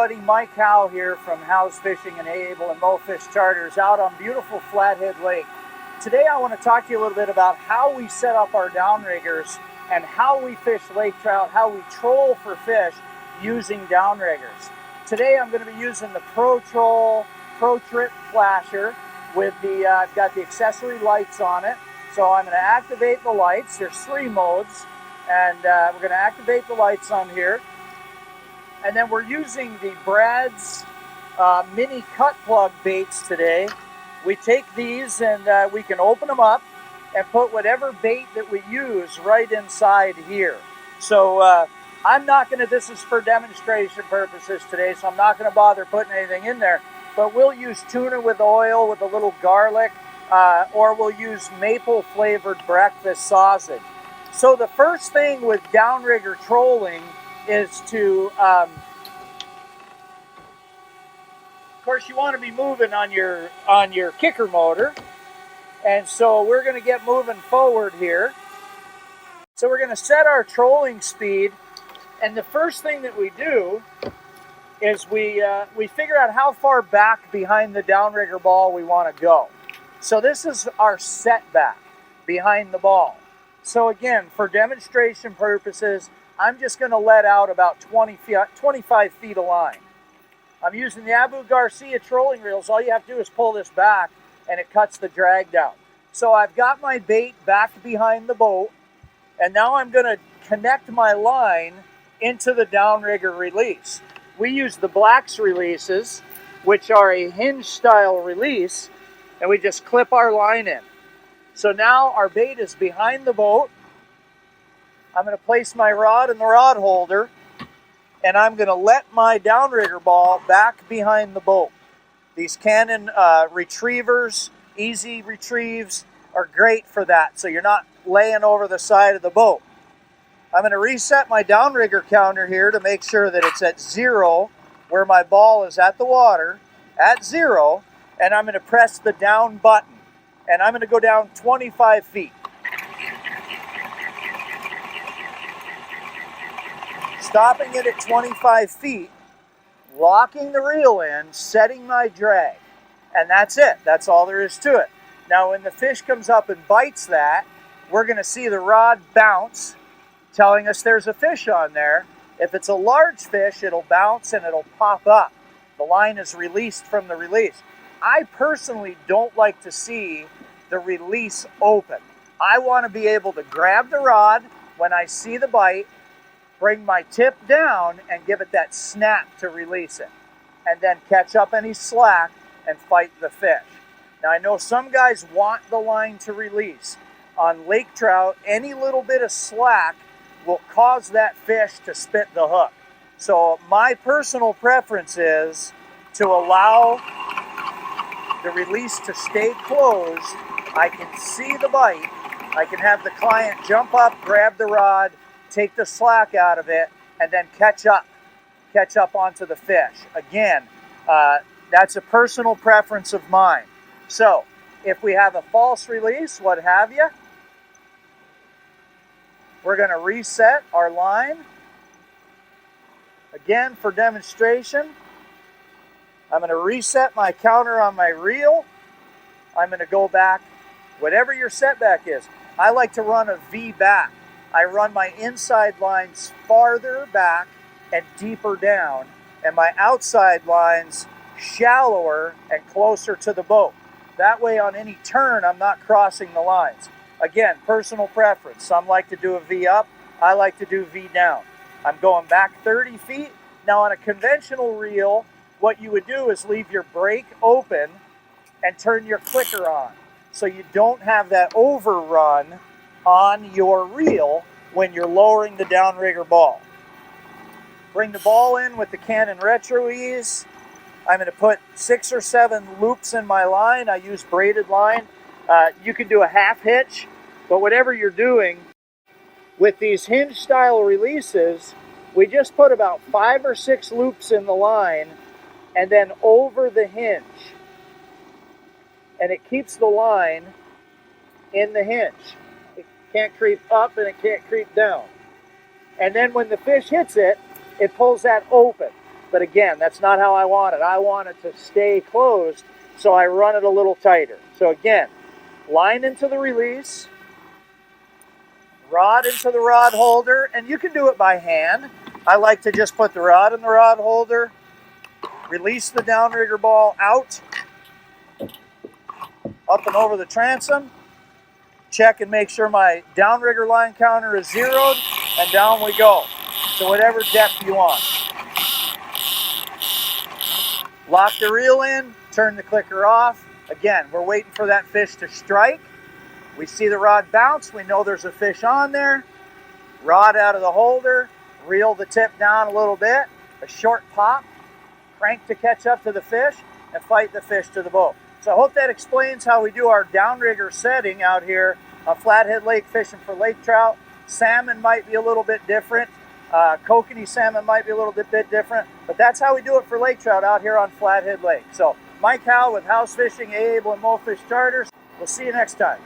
everybody, Mike Howe here from Howe's Fishing and Able and MoFish Charters out on beautiful Flathead Lake. Today I want to talk to you a little bit about how we set up our downriggers and how we fish lake trout, how we troll for fish using downriggers. Today I'm going to be using the Pro Trip flasher with the, I've got the accessory lights on it. So I'm going to activate the lights. There's 3 modes, and we're going to activate the lights on here. And then we're using the Brad's mini cut plug baits today. We take these and we can open them up and put whatever bait that we use right inside here. So I'm not going to, this is for demonstration purposes today, so I'm not going to bother putting anything in there. But we'll use tuna with oil with a little garlic, or we'll use maple flavored breakfast sausage. So the first thing with downrigger trolling is to, of course, you want to be moving on your kicker motor, and so we're going to get moving forward here. So we're going to set our trolling speed, and the first thing that we do is we figure out how far back behind the downrigger ball we want to go. So this is our setback behind the ball. So again, for demonstration purposes, I'm just going to let out about 25 feet of line. I'm using the Abu Garcia trolling reels. All you have to do is pull this back and it cuts the drag down. So I've got my bait back behind the boat, and now I'm going to connect my line into the downrigger release. We use the Black's releases, which are a hinge style release, and we just clip our line in. So now our bait is behind the boat. I'm going to place my rod in the rod holder, and I'm going to let my downrigger ball back behind the boat. These Cannon retrievers, easy retrieves, are great for that, so you're not laying over the side of the boat. I'm going to reset my downrigger counter here to make sure that it's at 0, where my ball is at the water, at 0, and I'm going to press the down button, and I'm going to go down 25 feet. Stopping it at 25 feet, locking the reel in, setting my drag, and that's it. That's all there is to it. Now when the fish comes up and bites that, we're going to see the rod bounce, telling us there's a fish on there. If it's a large fish, it'll bounce and it'll pop up. The line is released from the release. I personally don't like to see the release open. I want to be able to grab the rod when I see the bite, bring my tip down and give it that snap to release it, and then catch up any slack and fight the fish. Now I know some guys want the line to release. On lake trout, any little bit of slack will cause that fish to spit the hook. So my personal preference is to allow the release to stay closed. I can see the bite. I can have the client jump up, grab the rod, take the slack out of it, and then catch up onto the fish. Again, that's a personal preference of mine. So if we have a false release, what have you, we're going to reset our line. Again, for demonstration, I'm going to reset my counter on my reel. I'm going to go back, whatever your setback is. I like to run a V back. I run my inside lines farther back and deeper down, and my outside lines shallower and closer to the boat. That way on any turn, I'm not crossing the lines. Again, personal preference. Some like to do a V up. I like to do V down. I'm going back 30 feet. Now on a conventional reel, what you would do is leave your brake open and turn your clicker on, so you don't have that overrun on your reel when you're lowering the downrigger ball. Bring the ball in with the Cannon Retro Ease. I'm going to put 6 or 7 loops in my line. I use braided line. You can do a half hitch, but whatever you're doing, with these hinge style releases, we just put about 5 or 6 loops in the line and then over the hinge. And it keeps the line in the hinge. It can't creep up and it can't creep down. And then when the fish hits it, it pulls that open. But again, that's not how I want it. I want it to stay closed, so I run it a little tighter. So again, line into the release, rod into the rod holder, and you can do it by hand. I like to just put the rod in the rod holder, release the downrigger ball out, up and over the transom, check and make sure my downrigger line counter is zeroed, and down we go to whatever depth you want. Lock the reel in, turn the clicker off. Again, we're waiting for that fish to strike. We see the rod bounce, we know there's a fish on there. Rod out of the holder, reel the tip down a little bit, a short pop, crank to catch up to the fish, and fight the fish to the boat. So I hope that explains how we do our downrigger setting out here on Flathead Lake fishing for lake trout. Salmon might be a little bit different. Kokanee salmon might be a little bit different, but that's how we do it for lake trout out here on Flathead Lake. So Mike Howe with House Fishing, Able, and Mofish Charters. We'll see you next time.